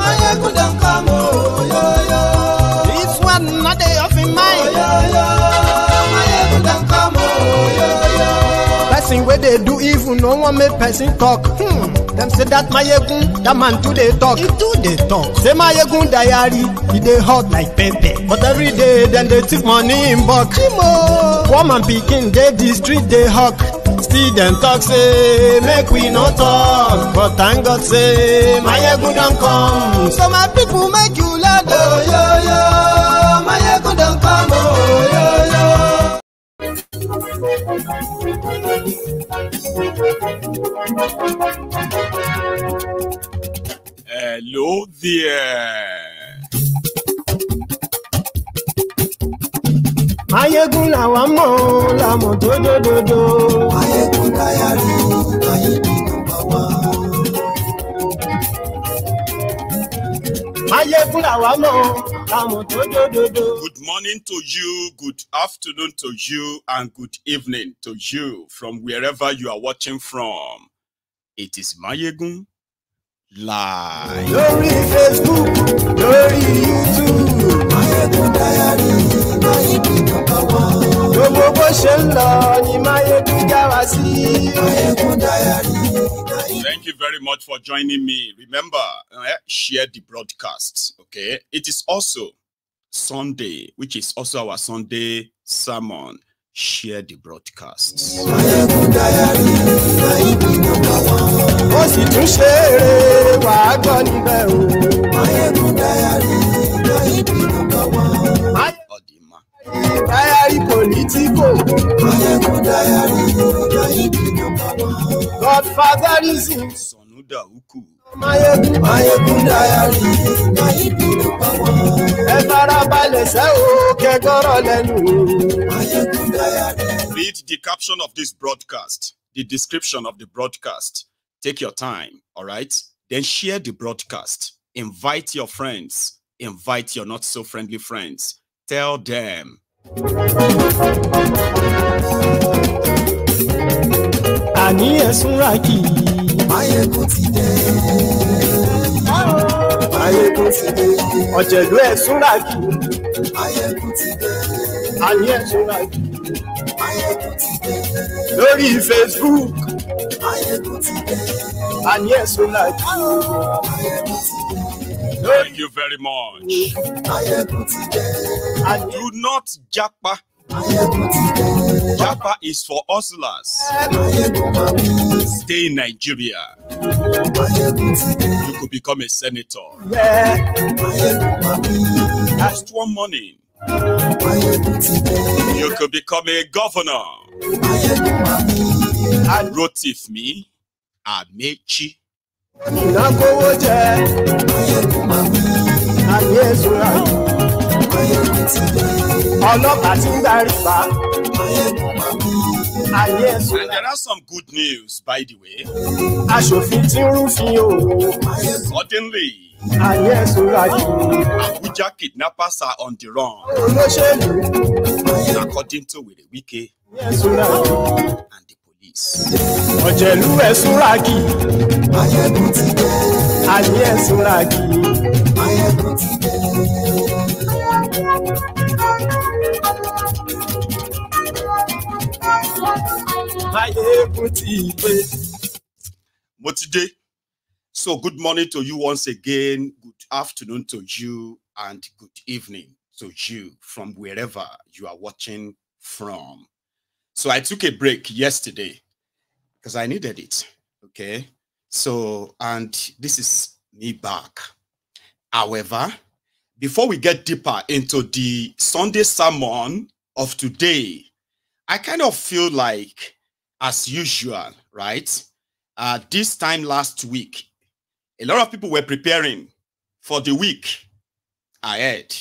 Mayegun don't come, oh, yo, yo. This one not day off in mind. Mayegun don't come, oh, yo, yo. Person where they do evil, no one make person talk. Them say that Mayegun, that man too they talk. He too they talk. Say Mayegun diary, he dey hot like pepper. But every day, then they take money in bulk. Woman picking, they the street, they hawk. Still them talk, say, make we no talk. But thank God, say, Mayegun don't come. So my people make you laugh, Oh, yo, yo. Mayegun don't come, oh, yo, yo. Hello there. Mayegun la wa mo, la mo do do do do. Mayegun diary, Mayegun number one. Mayegun la wa mo, la mo do do do do. Good morning to you, good afternoon to you, and good evening to you from wherever you are watching from. It is Mayegun Live. Lórí Facebook, lórí YouTube. Mayegun diary, Mayegun number one. Gbogbo bó ṣe ń lọ ni Mayegun já wa sí. Mayegun diary. Thank you very much for joining me. Remember, share the broadcast, okay? It is also Sunday, which is also our Sunday sermon. Share the broadcasts. Mayegun diary, Mayegun number one. Ó sì tún ṣe eré wà á gbọ́ níbẹ̀ o. Mayegun diary, Mayegun number one. Odima. Diary politico. Mayegun diary, Mayegun number one. Godfatherism. Sonuda Uku. Mayegun diary, Mayegun number one. Ẹ farabalẹ̀ sẹ́ o kẹ́gọ́rọ̀ lẹ́nu o. Mayegun diary. Read the caption of this broadcast, the description of the broadcast. Take your time, all right? Then share the broadcast. Invite your friends. Invite your not so friendly friends. Tell them. Àní ẹ̀sùn ràkì. Mayegun ti dé. Mayegun ti dé. Ọ̀jẹ̀lú ẹ̀sùn ràkì. Mayegun ti dé. Àní ẹ̀sùn ràkì. Mayegun ti dé. Lórí Facebook. Mayegun ti dé. Àní ẹ̀sùn ràkì. Mayegun ti dé. Thank you very much. Mayegun ti dé. Àní Do not Japa. Mayegun ti dé. Japa is for hustlers. Mayegun mami. Stay in Nigeria. Mayegun ti dé. You could become a senator. yẹ. Mayegun mami. Just one morning, Mayegun ti dé. you could become a governor. Mayegun mami. Rotif me, Amaechi. Ìnákówó jẹ. Mayegun mami. Àní ẹ̀sùn ràkì. Mayegun ti dé. Ọlọ́pàá ti ń darí pa. Mayegun mami. Àní ẹ̀sùn And there are some good news, by the way. aṣòfin tí ń rúfin o. Suddenly, Àní ẹ̀sùn ràkì. Abuja kidnappers are on the run, Olóṣèlú. according to Wike Àní ẹ̀sùn ràkì. and the police. Ọ̀jẹ̀lú ẹ̀sùn ràkì. Mayegun ti dé. Àní ẹ̀sùn ràkì. Mayegun ti dé. Mayegun ti dé. Motide. So good morning to you once again. Good afternoon to you and good evening to you from wherever you are watching from. So I took a break yesterday because I needed it. Okay. So, and this is me back. However, before we get deeper into the Sunday sermon of today, I kind of feel like, as usual, right? This time last week, a lot of people were preparing for the week ahead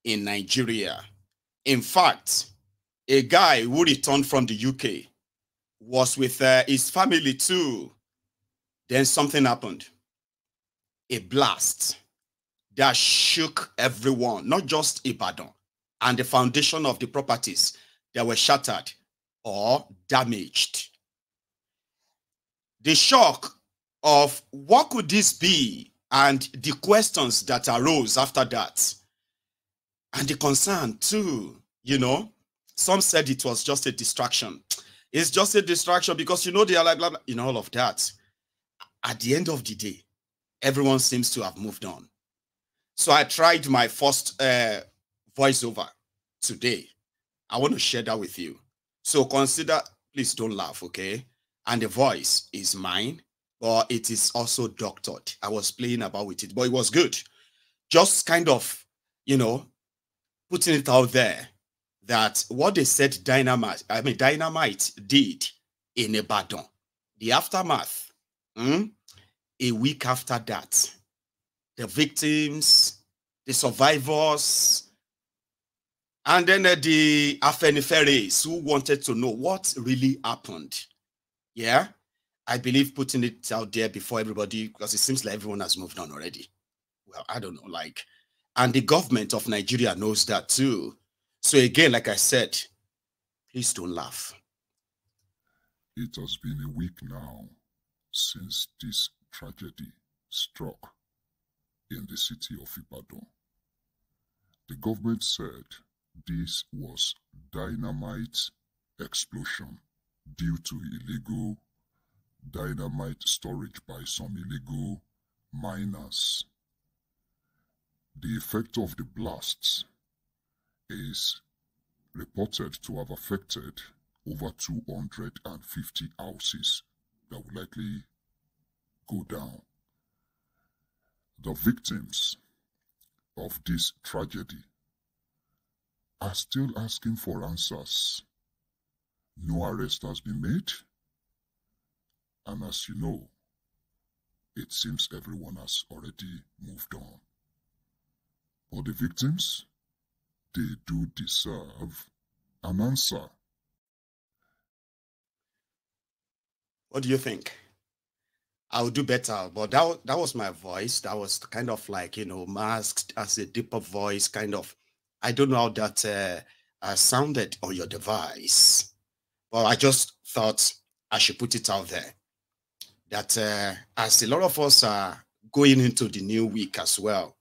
in Nigeria. In fact, a guy who returned from the UK was with his family too. Then something happened. A blast that shook everyone, not just Ibadan, and the foundation of the properties that were shattered or damaged. The shock of what could this be and the questions that arose after that. And the concern too, you know, some said it was just a distraction. It's just a distraction because, you know, they are like, blah, blah, you know, all of that. At the end of the day, everyone seems to have moved on. So I tried my first voiceover today. I want to share that with you. So consider, please don't laugh, okay? And the voice is mine, but it is also doctored. I was playing about with it, but it was good. Just kind of, you know, putting it out there that what they said Dynamite did in Ibadan, the aftermath, a week after that, the victims, the survivors, and then the Afeniferes who wanted to know what really happened. Yeah, I believe putting it out there before everybody, because it seems like everyone has moved on already. Well, I don't know, like, and the government of Nigeria knows that too. So again, like I said, please don't laugh. It has been a week now since this tragedy struck in the city of Ibadan. The government said this was dynamite explosion due to illegal dynamite storage by some illegal miners. The effect of the blasts is reported to have affected over 250 houses that will likely go down. The victims of this tragedy are still asking for answers. No arrest has been made, and as you know, it seems everyone has already moved on. But the victims, they do deserve an answer. What do you think? I'll do better, but that was my voice. That was kind of like, you know, masked as a deeper voice, kind of. I don't know how that sounded on your device. Well, I just thought I should put it out there that as a lot of us are going into the new week as well,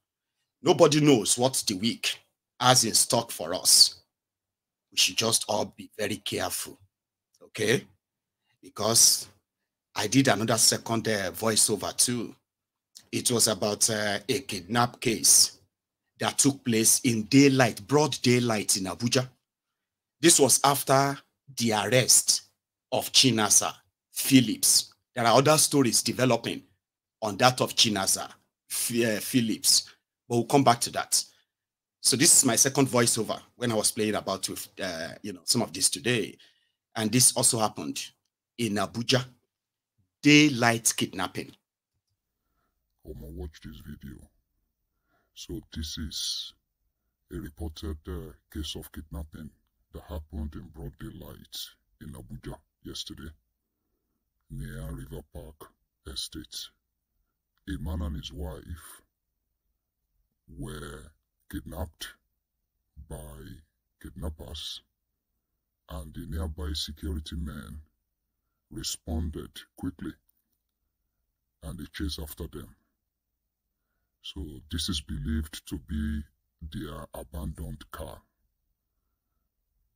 nobody knows what the week has in stock for us. We should just all be very careful, okay? Because I did another second voiceover too. It was about a kidnap case that took place in daylight, broad daylight in Abuja. This was after the arrest of Chinaza, Phillips. There are other stories developing on that of Chinaza, Phillips, but we'll come back to that. So this is my second voiceover when I was playing about with, you know, some of this today. And this also happened in Abuja, daylight kidnapping. Come and watch this video. So this is a reported case of kidnapping that happened in broad daylight in Abuja yesterday, near River Park Estate. A man and his wife were kidnapped by kidnappers, and the nearby security men responded quickly and they chased after them. So this is believed to be their abandoned car,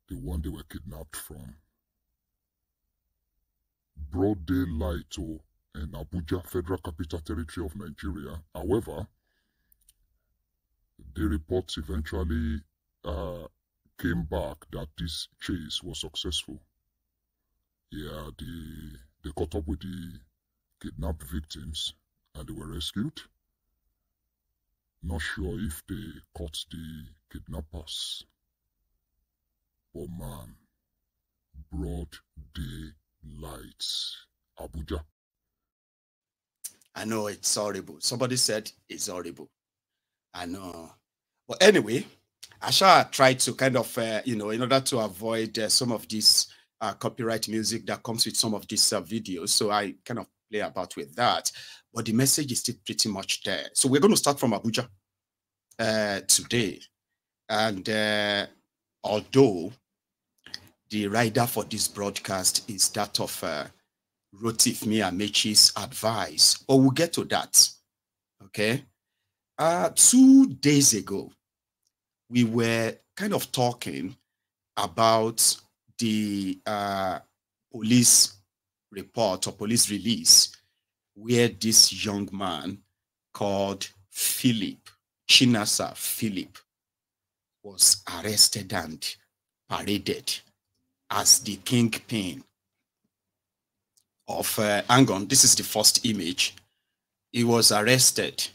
the one they were kidnapped from. Broad daylight in Abuja, Federal Capital Territory of Nigeria. However, the reports eventually came back that this chase was successful. Yeah, they caught up with the kidnapped victims and they were rescued. Not sure if they caught the kidnappers. But man, broad daylight, Abuja. I know it's horrible. Somebody said it's horrible. I know. But anyway, I shall try to kind of, you know, in order to avoid some of this copyright music that comes with some of these videos. So I kind of play about with that. But the message is still pretty much there. So we're going to start from Abuja today. And although the rider for this broadcast is that of Rotifmi Amaechi's advice, but we'll get to that. Okay. 2 days ago, we were kind of talking about the police report or police release where this young man called Chinaza Philip, was arrested and paraded as the kingpin of hang on, this is the first image. He was arrested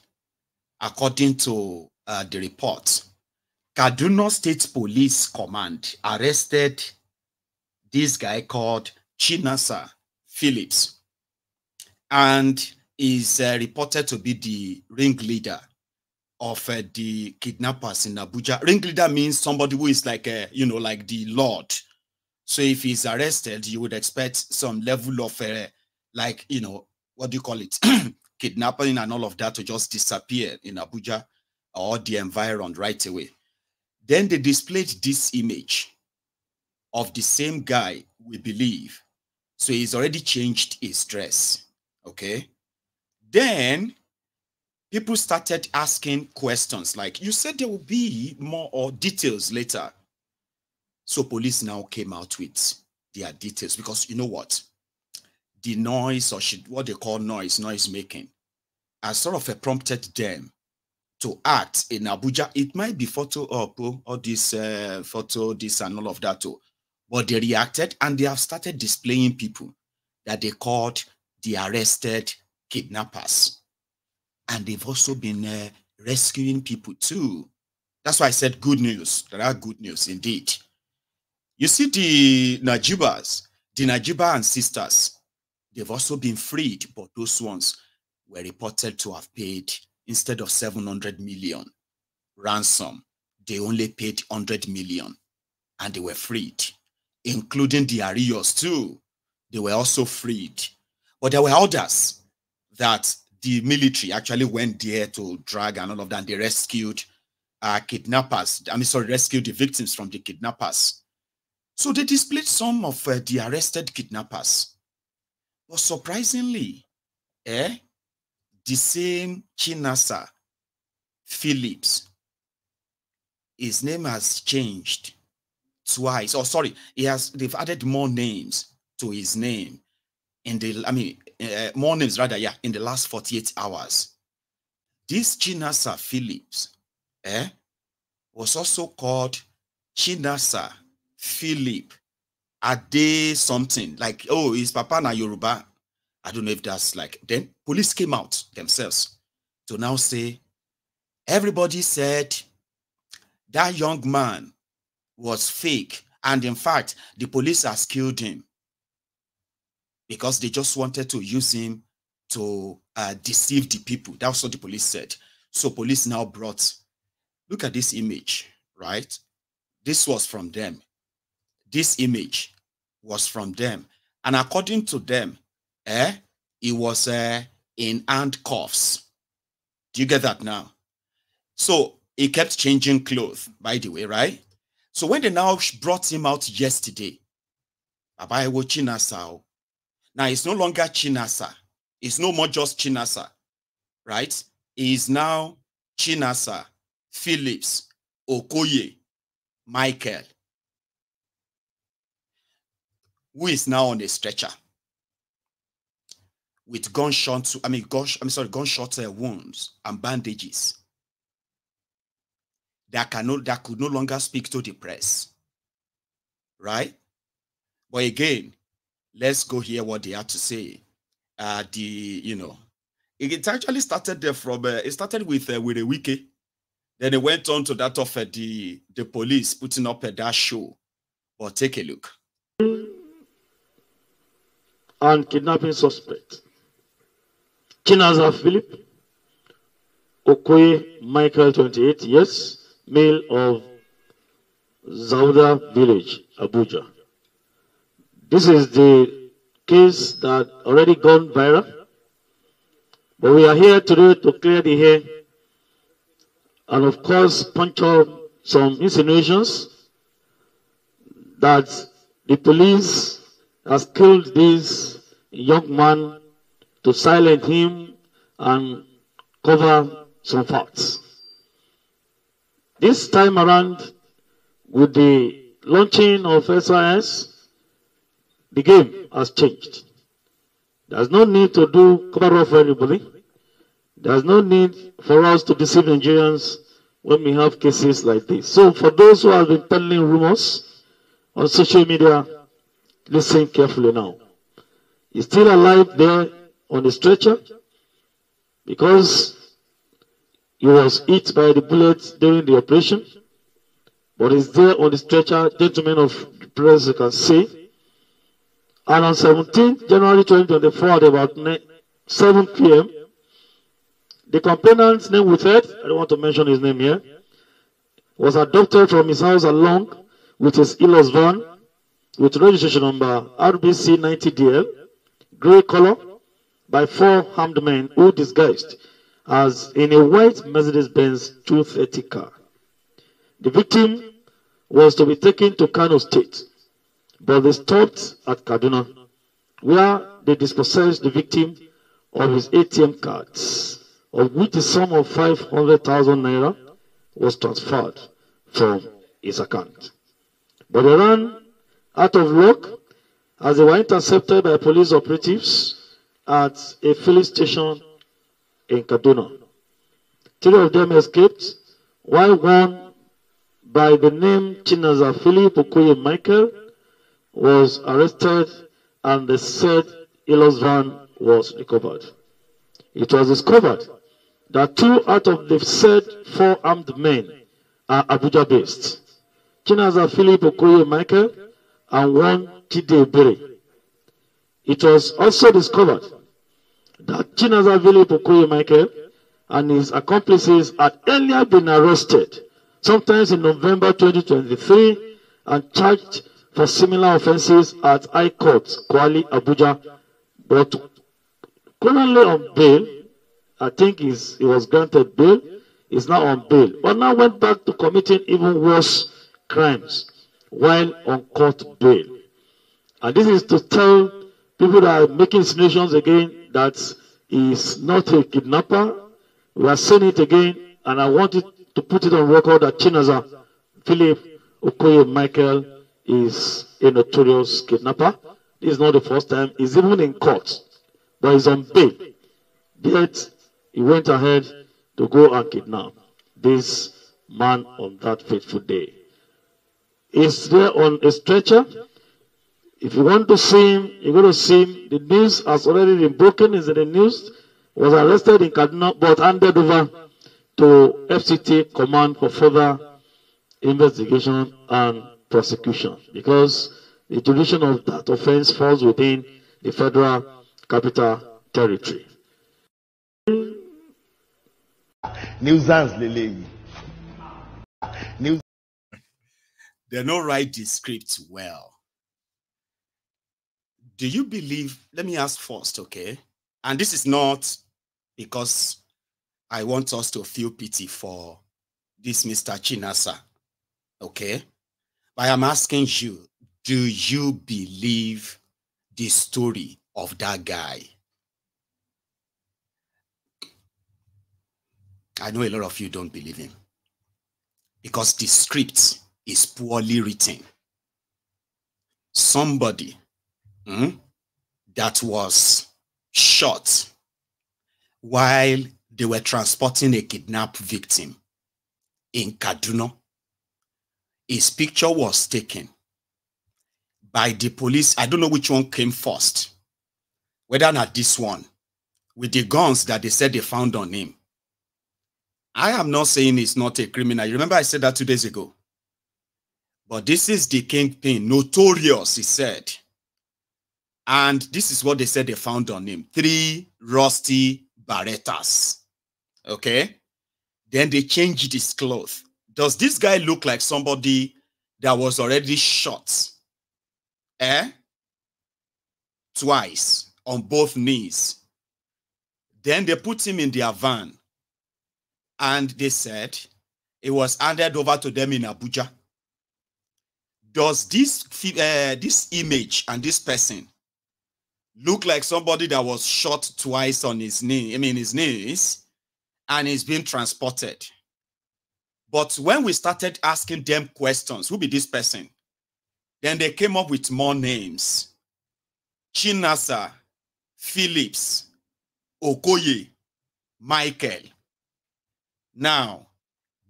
according to the report. Kaduna State Police Command arrested this guy called Chinaza Phillips, and is reported to be the ringleader of the kidnappers in Abuja. Ringleader means somebody who is like, like the Lord. So if he's arrested, you would expect some level of, what do you call it? Kidnapping and all of that to just disappear in Abuja or the environment right away. Then they displayed this image of the same guy, we believe. So he's already changed his dress, okay? Then people started asking questions like, you said there will be more or details later. So police now came out with their details because you know what? The noise, or what they call noise making, has sort of prompted them to act in Abuja. It might be photo up or this photo, this and all of that too. But they reacted and they have started displaying people that they called the arrested kidnappers. And they've also been rescuing people too. That's why I said good news. There are good news indeed. You see the Naijibas, the Naija and sisters, they've also been freed, but those ones were reported to have paid, instead of 700 million ransom, they only paid 100 million and they were freed, including the Arios too. They were also freed. But there were others that the military actually went there to drag and all of that. And they rescued kidnappers. Rescued the victims from the kidnappers. So they displayed some of the arrested kidnappers. But surprisingly, the same Chinaza Phillips, his name has changed twice. Oh, sorry, they've added more names to his name in the, more names rather, yeah, in the last 48 hours. This Chinaza Phillips, was also called Chinaza Philip Ade something, like, oh, his papa na Yoruba. I don't know if that's like, then police came out themselves to now say, everybody said that young man was fake. And in fact, the police has killed him because they just wanted to use him to deceive the people. That's what the police said. So police now brought, look at this image, right? This was from them. This image was from them. And according to them, he was in handcuffs. Do you get that now? So he kept changing clothes, by the way, right? So when they now brought him out yesterday, Abayewo Chinaza, now it's no longer Chinaza. It's no more just Chinaza, right? He is now Chinaza Phillips Okoye Michael, who is now on a stretcher with gunshot wounds and bandages that could no longer speak to the press, right? But again, let's go hear what they had to say. It actually started there from it started with a wiki, then it went on to that of the police putting up that show. But take a look. And kidnapping suspect Chinaza Philip Okoye Michael, 28 years, male of Zauda village, Abuja. This is the case that already gone viral, but we are here today to clear the air and of course puncture some insinuations that the police has killed this young man to silence him and cover some facts. This time around, with the launching of SIS, the game has changed. There's no need to do cover up for anybody. There's no need for us to deceive Nigerians when we have cases like this. So for those who have been peddling rumors on social media, listen carefully now. He's still alive there on the stretcher because he was hit by the bullets during the operation. But he's there on the stretcher, gentlemen of the press, you can see. And on 17th January 2024 at about 7 p.m., the complainant's name withheld, I don't want to mention his name here, was abducted from his house along with his Ilos van with registration number RBC 90DL, grey color, by 4 armed men who disguised as in a white Mercedes-Benz 230 car. The victim was to be taken to Kano State, but they stopped at Kaduna, where they dispossessed the victim of his ATM cards, of which the sum of 500,000 naira was transferred from his account. But they ran out of luck as they were intercepted by police operatives at a filling station in Kaduna. 3 of them escaped, while one by the name Chinaza Philip Okoye Michael was arrested and the said Ilos van was recovered. It was discovered that 2 out of the said 4 armed men are Abuja based. Chinaza Philip Okoye Michael and one Chide Bere. It was also discovered that Chinaza Philip Okoye Michael and his accomplices had earlier been arrested, sometimes in November 2023, and charged for similar offenses at High Court, Kwali, Abuja, but currently on bail. I think he was granted bail, is now on bail, but now went back to committing even worse crimes while on court bail. And this is to tell people that are making insinuations again that he is not a kidnapper. We are saying it again, and I wanted to put it on record that Chinaza Philip Okoye Michael is a notorious kidnapper. This is not the first time. He's even in court, but he's on bail. Yet he went ahead to go and kidnap this man on that fateful day. He's there on a stretcher. If you want to see him, you're going to see him. The news has already been broken. Is in the news. Was arrested in Kaduna, but handed over to FCT Command for further investigation and prosecution, because the jurisdiction of that offense falls within the Federal Capital Territory. Nuisance, Lele. They don't write the script well. Do you believe, let me ask first, okay? And this is not because I want us to feel pity for this Mr. Chinaza, okay? But I'm asking you, do you believe the story of that guy? I know a lot of you don't believe him because the script is poorly written. Somebody that was shot while they were transporting a kidnapped victim in Kaduna. His picture was taken by the police. I don't know which one came first, whether not this one, with the guns that they said they found on him. I am not saying he's not a criminal. You remember I said that 2 days ago. But this is the kingpin, notorious, he said. And this is what they said they found on him. 3 rusty Berettas. Okay? Then they changed his clothes. Does this guy look like somebody that was already shot? Twice on both knees. Then they put him in their van. And they said it was handed over to them in Abuja. Does this image and this person, Looked like somebody that was shot twice on his knee, his knees, and he's being transported. But when we started asking them questions, who be this person? Then they came up with more names. Chinaza, Phillips, Okoye, Michael. Now,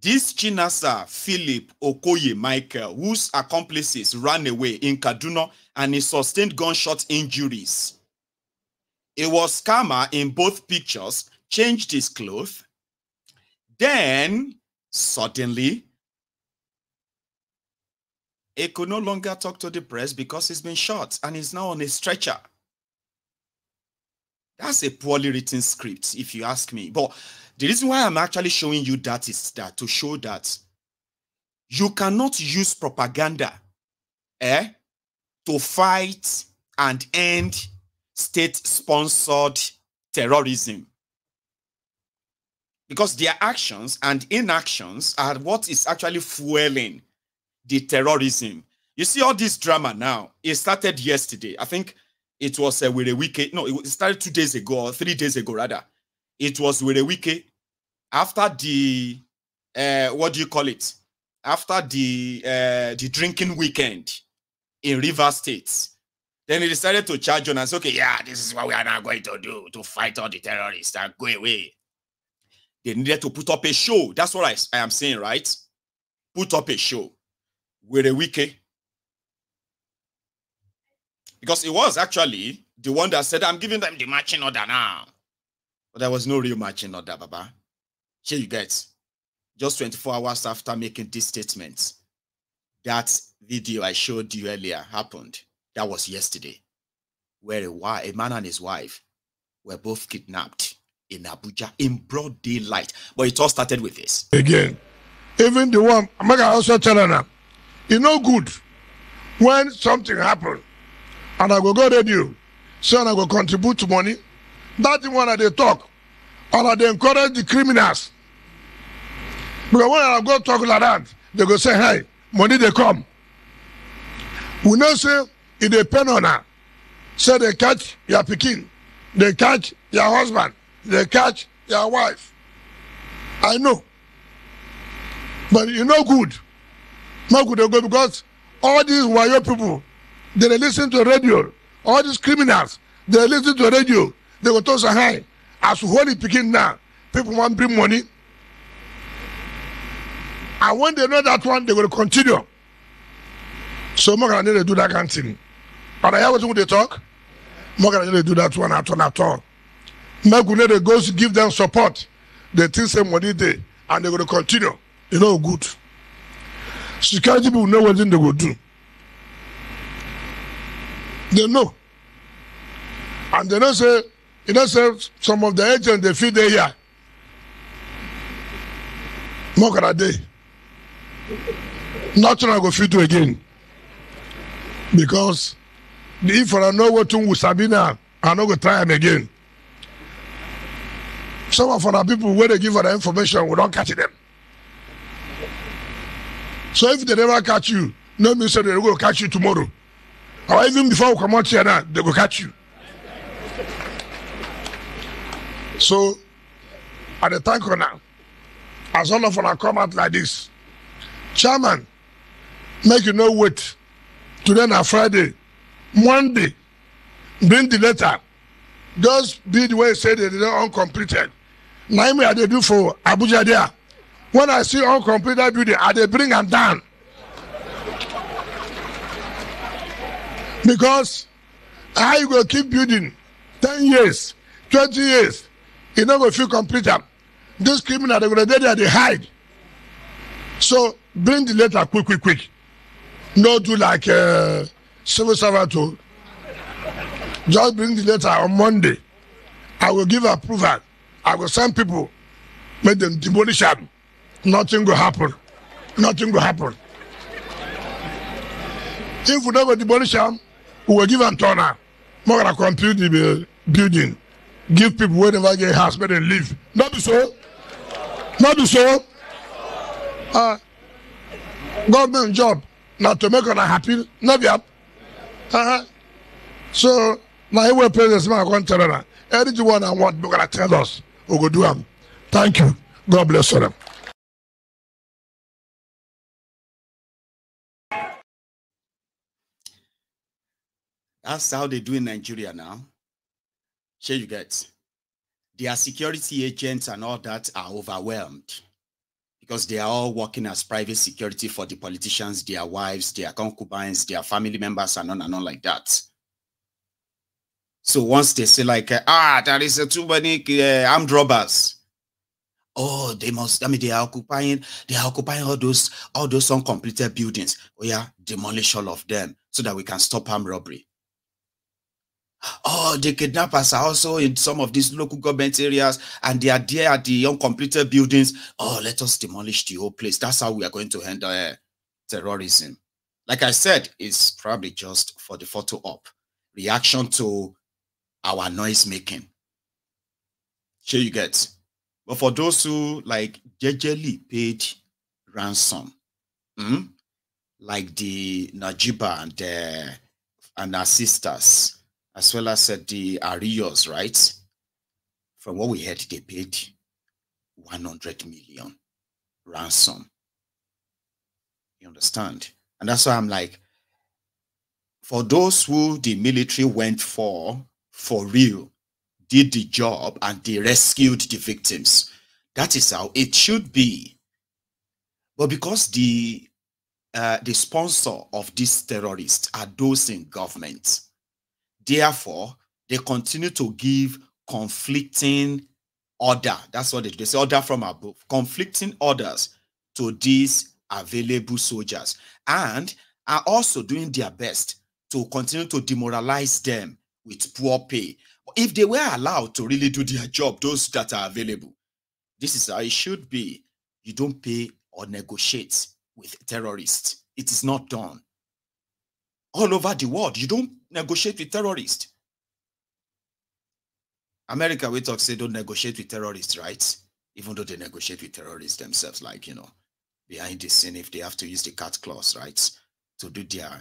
this Chinaza, Philip, Okoye, Michael, whose accomplices ran away in Kaduna and he sustained gunshot injuries. It was scammer in both pictures, changed his clothes. Then, suddenly, he could no longer talk to the press because he's been shot and he's now on a stretcher. That's a poorly written script, if you ask me. But the reason why I'm actually showing you that is that to show that you cannot use propaganda to fight and end state-sponsored terrorism. Because their actions and inactions are what is actually fueling the terrorism. You see all this drama now, it started yesterday. I think it was with a weekend. No, it started 2 days ago or 3 days ago rather. It was with a weekend after the, what do you call it? After the drinking weekend in Rivers State. Then he decided to charge on and say, okay, yeah, this is what we are now going to do to fight all the terrorists and go away. They needed to put up a show. That's what I am saying, right? Put up a show with a weekend. Because it was actually the one that said, I'm giving them the marching order now. But there was no real marching order, Baba. Here you get. Just 24 hours after making this statement, that video I showed you earlier happened. That was yesterday. Where a man and his wife were both kidnapped in Abuja in broad daylight. But it all started with this. Again, even the one, I'm also telling her, it's no good when something happens. And I go radio, so I go contribute to money. That's the one that they talk. Or they encourage the criminals. Because when I go talk like that, they go say, hey, money they come. We know say, it depends on her. So they catch your pikin, they catch your husband, they catch your wife. I know. But you know good. Not good they go because all these wayo people, they listen to radio. All these criminals, they listen to radio. They go to say, hey, as we hold the picking now, people want to bring money. And when they know that one, they will continue. So more gonna need to do that kind of thing. But I hear what they talk. More gonna need to do that one at all. More gonna need to go give them support. They think some money there, and they're gonna continue. You know good. Security people know what they go do. They know. And they don't say, you know, say some of the agents they feed there here. More than a day. Nothing I go feed you again. Because if I know what to with Sabina, I'm not going to try them again. Some of our people, where they give us the information, we don't catch them. So if they never catch you, no means that they're going to catch you tomorrow. Or even before we come out here now, they will catch you. So, at the time now, as all of us come out like this, Chairman, make you no wait. Today na Friday, Monday, bring the letter. Just be the way it said it is uncompleted. Now me I dey do for Abuja there. When I see uncompleted building, I dey bring them down. Because how you go keep building 10 years, 20 years, you never feel complete. This criminal, they're going to there, they hide. So bring the letter quick. No do like civil servant. Just bring the letter on Monday. I will give approval. I will send people, make them demolish them. Nothing will happen. Nothing will happen. If we never demolish them, we will give them turner. More than complete the building. Give people whenever get house, make them live. Not be so. Not be so. Government job, not to make them happy. Not be up. So Now, he will pay this man one tell anyone I want, we're gonna tell us. We go do them. Thank you. God bless you. That's how they do in Nigeria now. Sure, you get. Their security agents and all that are overwhelmed because they are all working as private security for the politicians, their wives, their concubines, their family members, and on like that. So once they say like, there is too many armed robbers. Oh, they must. I mean, they are occupying all those uncompleted buildings. Oh yeah, demolish all of them so that we can stop armed robbery. Oh, the kidnappers are also in some of these local government areas and they are there at the uncompleted buildings. Oh, let us demolish the whole place. That's how we are going to handle terrorism. Like I said, it's probably just for the photo op reaction to our noise making. Sure you get. But for those who like jejely paid ransom, like the Naija and our sisters, as well as the Arios, right? From what we heard, they paid 100 million ransom. You understand? And that's why I'm like, for those who the military went for real, did the job and they rescued the victims. That is how it should be. But because the sponsor of these terrorists are those in government, therefore, they continue to give conflicting order. That's what they say, order from above. Conflicting orders to these available soldiers. And are also doing their best to continue to demoralize them with poor pay. If they were allowed to really do their job, those that are available, this is how it should be. You don't pay or negotiate with terrorists. It is not done. All over the world, you don't negotiate with terrorists. America, we talk, say don't negotiate with terrorists, right? Even though they negotiate with terrorists themselves, like, you know, behind the scene, if they have to use the cat claws, right, to do their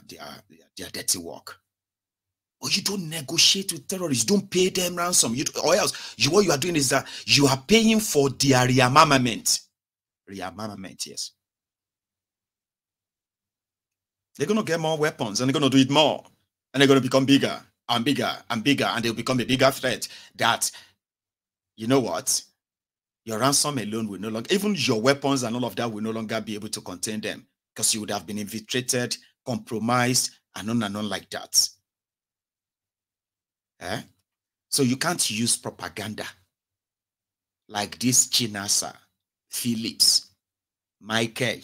dirty work. Or you don't negotiate with terrorists, you don't pay them ransom. Or else, what you are doing is that you are paying for their rearmament. Rearmament, yes. They're going to get more weapons and they're going to do it more. And they're going to become bigger and bigger and bigger. And they'll become a bigger threat that, you know what? Your ransom alone will no longer, even your weapons and all of that will no longer be able to contain them because you would have been infiltrated, compromised, and on like that. So you can't use propaganda like this Chinaza, Phillips, Michael,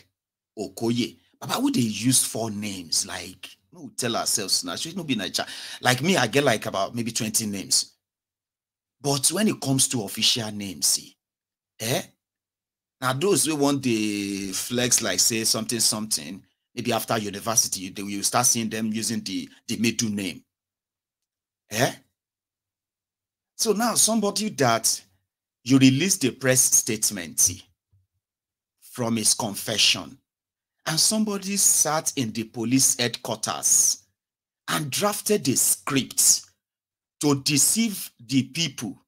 Okoye. But would they use 4 names? Like, we'll tell ourselves now, should not be Naija. Like me, I get like about maybe 20 names. But when it comes to official names, see, now those who want the flex, like say something, maybe after university, they will start seeing them using the middle name. So now somebody that you release the press statement, see, from his confession, and somebody sat in the police headquarters and drafted a script to deceive the people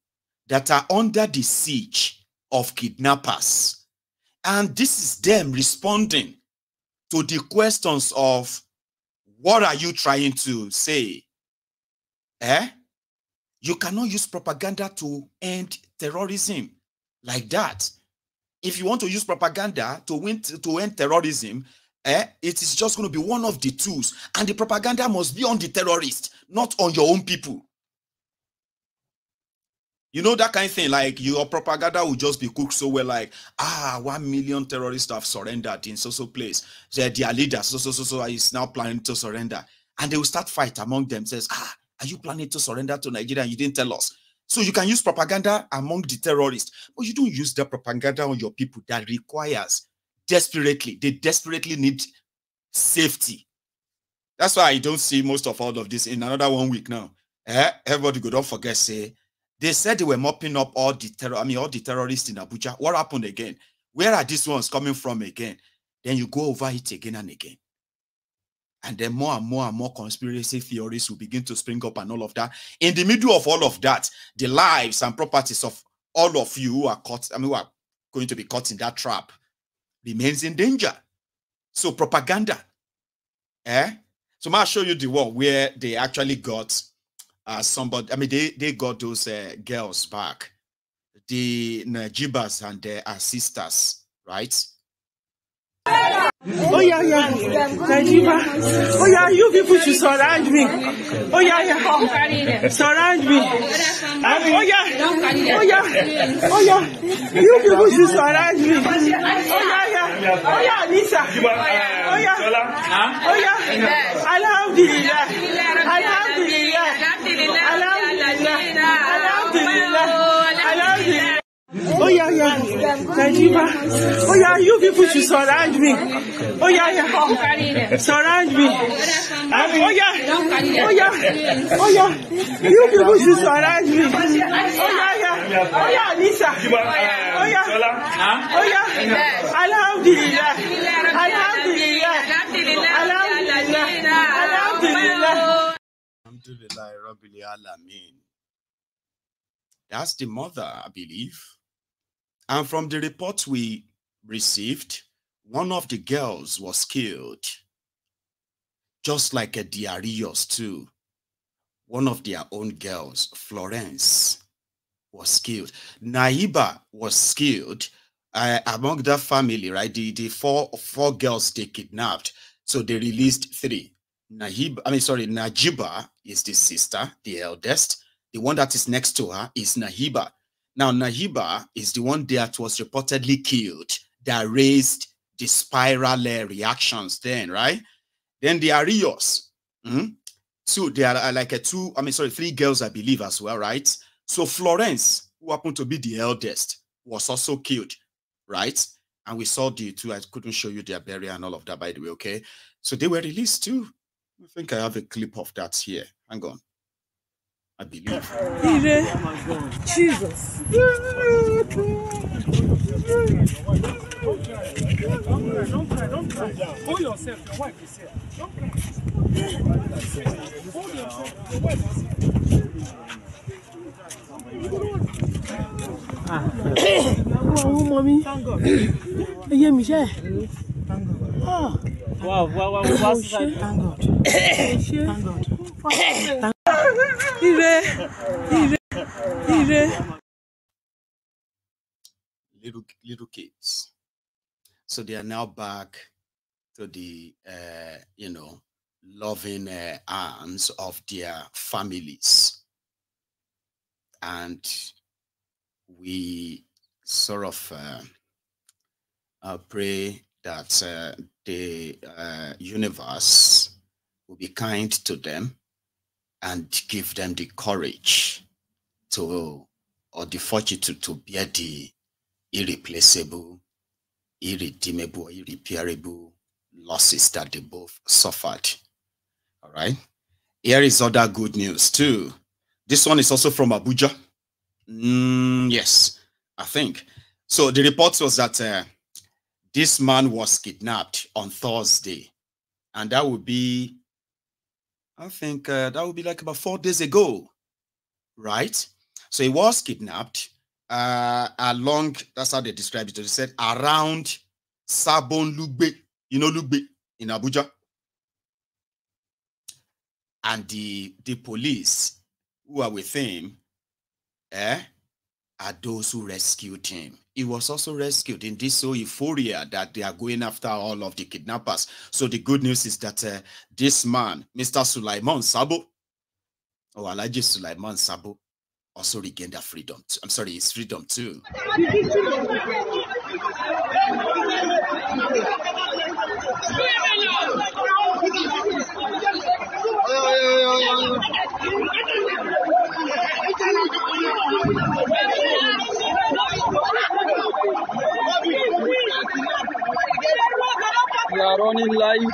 that are under the siege of kidnappers. And this is them responding to the questions of, what are you trying to say? You cannot use propaganda to end terrorism like that. If you want to use propaganda to end terrorism, it is just going to be one of the tools. And the propaganda must be on the terrorists, not on your own people. You know, that kind of thing, like your propaganda will just be cooked so well, like, 1 million terrorists have surrendered in so place. So their leader, so is now planning to surrender. And they will start fight among themselves. Are you planning to surrender to Nigeria? You didn't tell us. So you can use propaganda among the terrorists, but you don't use the propaganda on your people that requires they desperately need safety. That's why I don't see most of all of this in another 1 week now. Everybody go, don't forget, say, they said they were mopping up all the terrorists in Abuja. What happened again? Where are these ones coming from again? Then you go over it again and again. And then more and more conspiracy theories will begin to spring up and all of that. In the middle of all of that, the lives and properties of all of you who are caught, who are going to be caught in that trap remains in danger. So propaganda. So I'll show you the one where they actually got somebody, they got those girls back. The Najibas and their sisters, right? Oh yeah, Naija. Oh yeah, you people should surround me. Oh yeah, surround me. Oh yeah, you people should surround me. Oh yeah, Lisa. Oh yeah, Alhamdulillah. Oh yeah, Naija. Oh yeah, you people should surround me. Oh yeah, surround me. Oh yeah, you people should surround me. Oh yeah, Lisa. Oh yeah, Alhamdulillah. Alhamdulillah, Rabbil Alamin. That's the mother, I believe. And from the report we received, one of the girls was killed. Just like a Diarios too. One of their own girls, Florence, was killed. Naiba was killed among that family, right? The four girls they kidnapped. So they released 3. Najiba is the sister, the eldest. The one that is next to her is Nahiba. Now, Nahiba is the one that was reportedly killed that raised the spiral reactions then, right? Then the Arios. So there are like 3 girls, I believe, as well, right? So Florence, who happened to be the eldest, was also killed, right? And we saw the 2. I couldn't show you their burial and all of that, by the way, okay? So they were released too. I think I have a clip of that here. Hang on. I believe. Jesus. Don't cry. Hold yourself. Your wife is here. Don't cry. Hold yourself. Your wife is here. Mommy. Thank God. Yeah, Michelle. Thank God. Wow. Thank God. Thank God. Little kids. So they are now back to the loving arms of their families, and we sort of pray that the universe will be kind to them and give them the courage or the fortitude to bear the irreplaceable, irredeemable, irreparable losses that they both suffered. All right. Here is other good news too. This one is also from Abuja. Yes, I think. So the report was that this man was kidnapped on Thursday, and that would be, I think that would be like about 4 days ago, right? So he was kidnapped along, that's how they described it. They said around Sabon Lugbe, Lugbe in Abuja. And the police who are with him are those who rescued him. He was also rescued in this so euphoria that they are going after all of the kidnappers. So the good news is that this man, Mr. Sulaiman Sabo, or Alhaji Sulaiman Sabo, also regained their freedom. I'm sorry, his freedom too. We are running live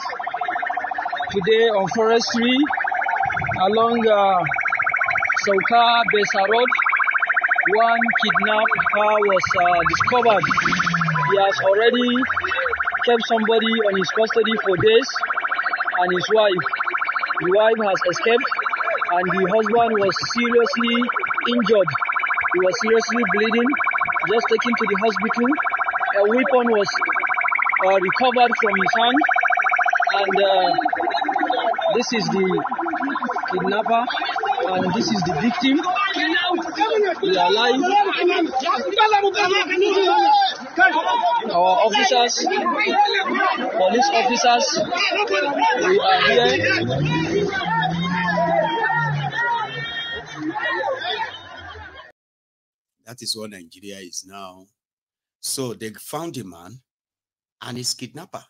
today on forestry along Sauka Besa Road. One kidnapped was discovered. He has already kept somebody on his custody for days, and his wife. The wife has escaped, and the husband was seriously injured. He was seriously bleeding, just taken to the hospital. A weapon was recovered from his hand, and this is the kidnapper, and this is the victim. They are alive. Our officers, police officers, we are here. That is what Nigeria is now. So they found a man and his kidnapper,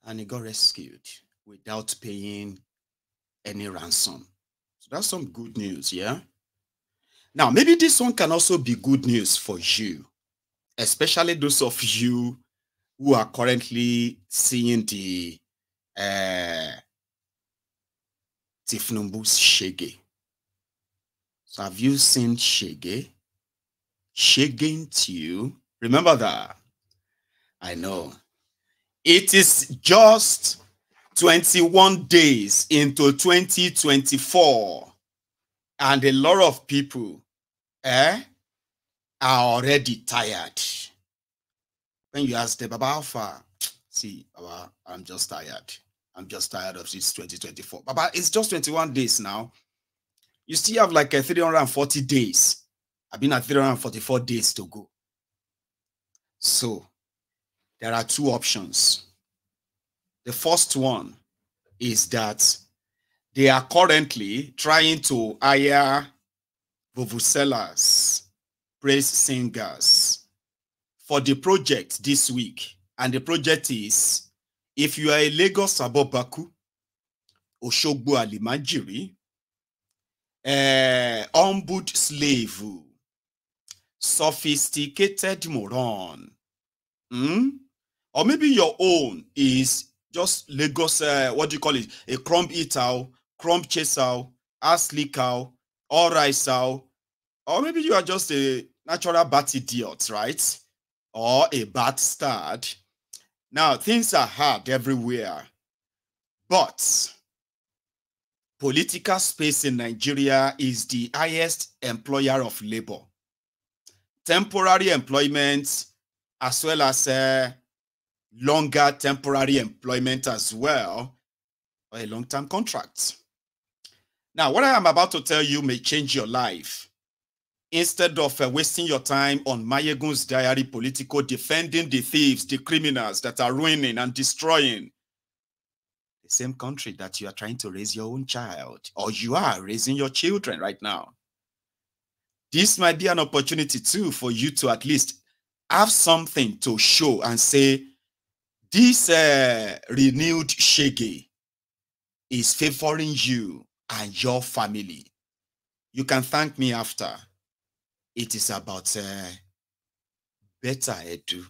and he got rescued without paying any ransom. So that's some good news, yeah? Now, maybe this one can also be good news for you, especially those of you who are currently seeing the Tifnumbu's Shege. So have you seen Shege? Shege to you? Remember that? I know. It is just 21 days into 2024. And a lot of people are already tired. When you ask them, Baba, how far? See, Baba, I'm just tired. I'm just tired of this 2024. Baba, it's just 21 days now. You still have like 340 days. I've been at 344 days to go. So, there are two options. The first one is that they are currently trying to hire vuvuzelas, praise singers for the project this week. And the project is, if you are a Lagos Abobaku, Oshogbo Alimajiri, ombud slave, sophisticated moron, or maybe your own is just Lagos, what do you call it? A crumb eater, crumb chaser, ass cow, all rice cow, or maybe you are just a natural bat idiot, right? Or a bat stud. Now, things are hard everywhere, but political space in Nigeria is the highest employer of labor. Temporary employment as well as longer temporary employment as well, or a long-term contract. Now, what I am about to tell you may change your life. Instead of wasting your time on Mayegun's diary political defending the thieves, the criminals that are ruining and destroying the same country that you are trying to raise your own child, or you are raising your children right now. This might be an opportunity too for you to at least have something to show and say, this renewed Shege is favoring you and your family. You can thank me after. It is about better edu.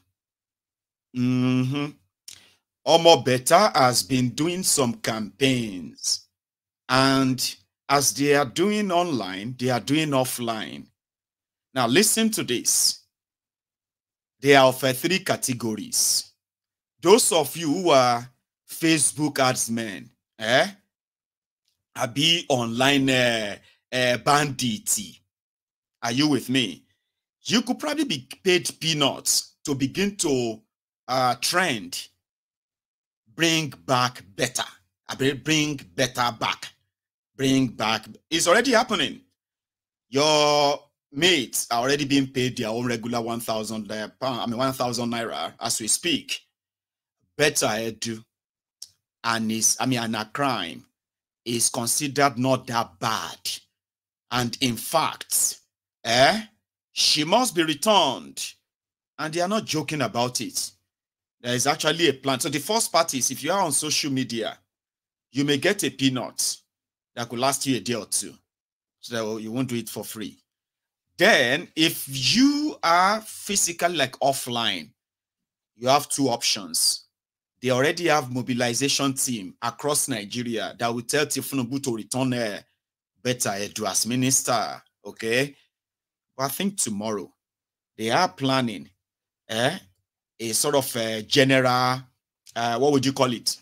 Omo Better has been doing some campaigns, and as they are doing online, they are doing offline. Now listen to this. They are of 3 categories. Those of you who are Facebook ads men, be online bandits. Are you with me? You could probably be paid peanuts to begin to trend. Bring back better. Bring better back. Bring back. It's already happening. Your mates are already being paid their own regular 1,000 naira as we speak. Better edu and a crime is considered not that bad. And in fact, she must be returned. And they are not joking about it. There is actually a plan. So the first part is, if you are on social media, you may get a peanut that could last you a day or two. So you won't do it for free. Then, if you are physically like offline, you have 2 options. They already have mobilization team across Nigeria that will tell Tifnubu to return better edu as minister. Okay? But I think tomorrow they are planning a sort of a general what would you call it?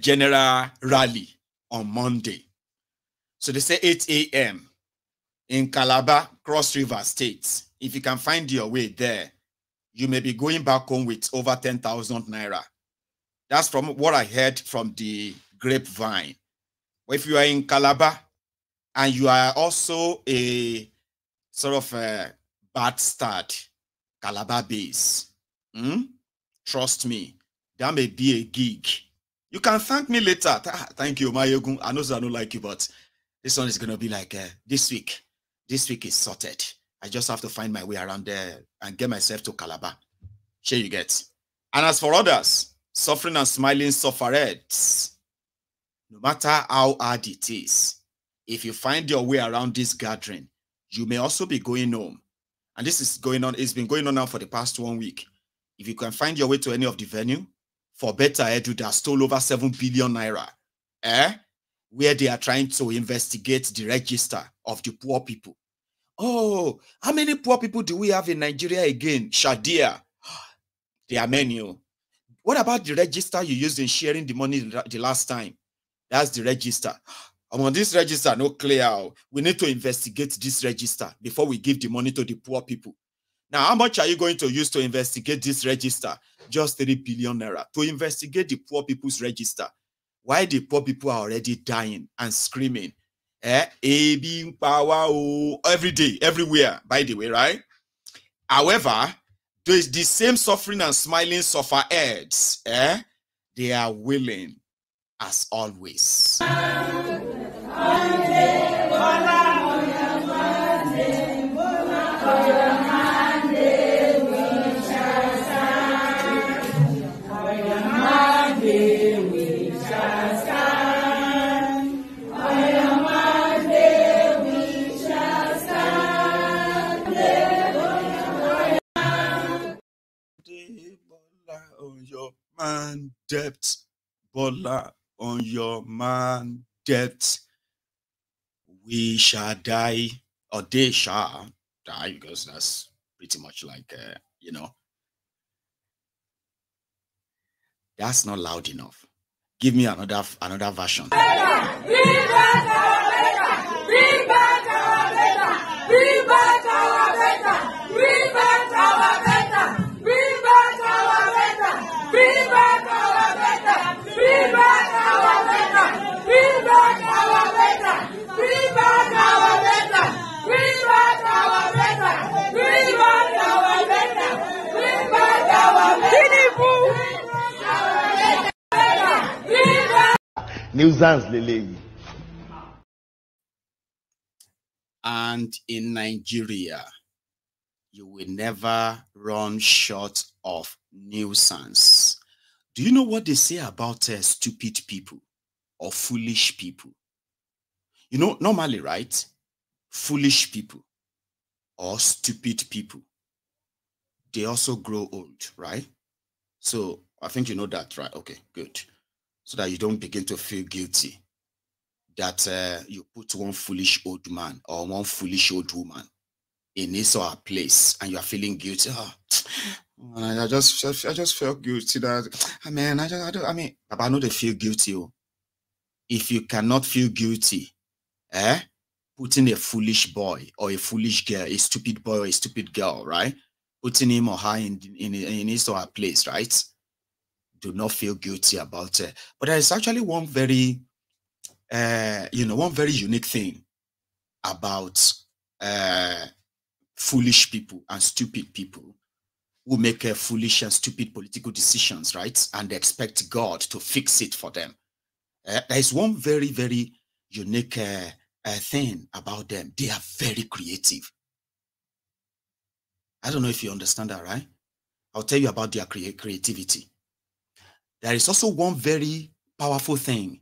General rally on Monday. So they say 8 a.m. in Calabar, Cross River State. If you can find your way there, you may be going back home with over 10,000 naira. That's from what I heard from the grapevine. But if you are in Calabar and you are also a sort of a bad start, Calabar base, trust me, that may be a gig. You can thank me later. Thank you, Mayegun. I know I don't like you, but this one is going to be like this week. This week is sorted. I just have to find my way around there and get myself to Calabar. Sure you get. And as for others, suffering and smiling sufferers, no matter how hard it is, if you find your way around this gathering, you may also be going home. And this is going on, it's been going on now for the past 1 week. If you can find your way to any of the venue, for better edu that stole over 7 billion naira, where they are trying to investigate the register of the poor people. Oh, how many poor people do we have in Nigeria again? Shadia. There are many. What about the register you used in sharing the money the last time? That's the register. On this register, no clear. We need to investigate this register before we give the money to the poor people. Now, how much are you going to use to investigate this register? Just 3 billion naira to investigate the poor people's register. Why the poor people are already dying and screaming. Being power every day, everywhere, by the way, right? However, the same suffering and smiling sufferers, they are willing as always. On your man debt, Bola on your man debt. We shall die, or they shall die, because that's pretty much like you know. That's not loud enough. Give me another version. Nuisance Lele. And in Nigeria, you will never run short of nuisance. Do you know what they say about stupid people or foolish people? You know, normally, right? Foolish people or stupid people, they also grow old, right? So I think you know that, right? Okay, good. So that you don't begin to feel guilty that you put one foolish old man or one foolish old woman in his or her place and you are feeling guilty. Oh, I just felt guilty that, I mean, Papa, I know they feel guilty. Oh. If you cannot feel guilty, putting a foolish boy or a foolish girl, a stupid boy or a stupid girl, right? Putting him or her in his or her place, right? Do not feel guilty about it. But there is actually one very, one very unique thing about foolish people and stupid people who make foolish and stupid political decisions, right? And they expect God to fix it for them. There is one very, very unique thing about them. They are very creative. I don't know if you understand that, right? I'll tell you about their creativity. There is also one very powerful thing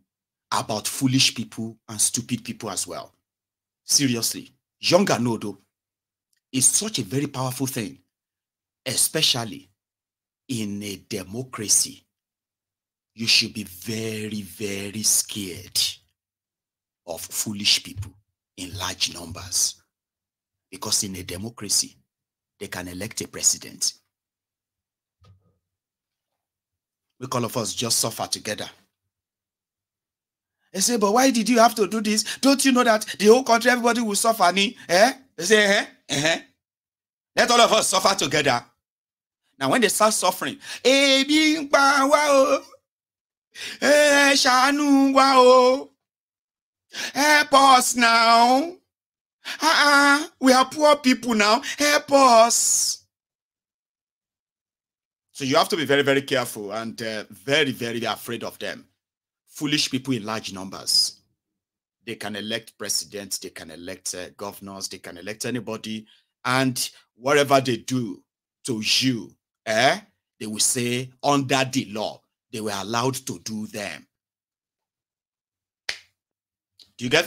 about foolish people and stupid people as well. Seriously, young and old is such a very powerful thing, especially in a democracy. You should be very, very scared of foolish people in large numbers, because in a democracy, they can elect a president. Make all of us just suffer together. They say, but why did you have to do this? Don't you know that the whole country, everybody will suffer? Eh? They say, let all of us suffer together. Now, when they start suffering, help us now. We are poor people now. Help us. So you have to be very, very careful and very, very afraid of them. Foolish people in large numbers. They can elect presidents, they can elect governors, they can elect anybody. And whatever they do to you, they will say under the law, they were allowed to do them. Do you get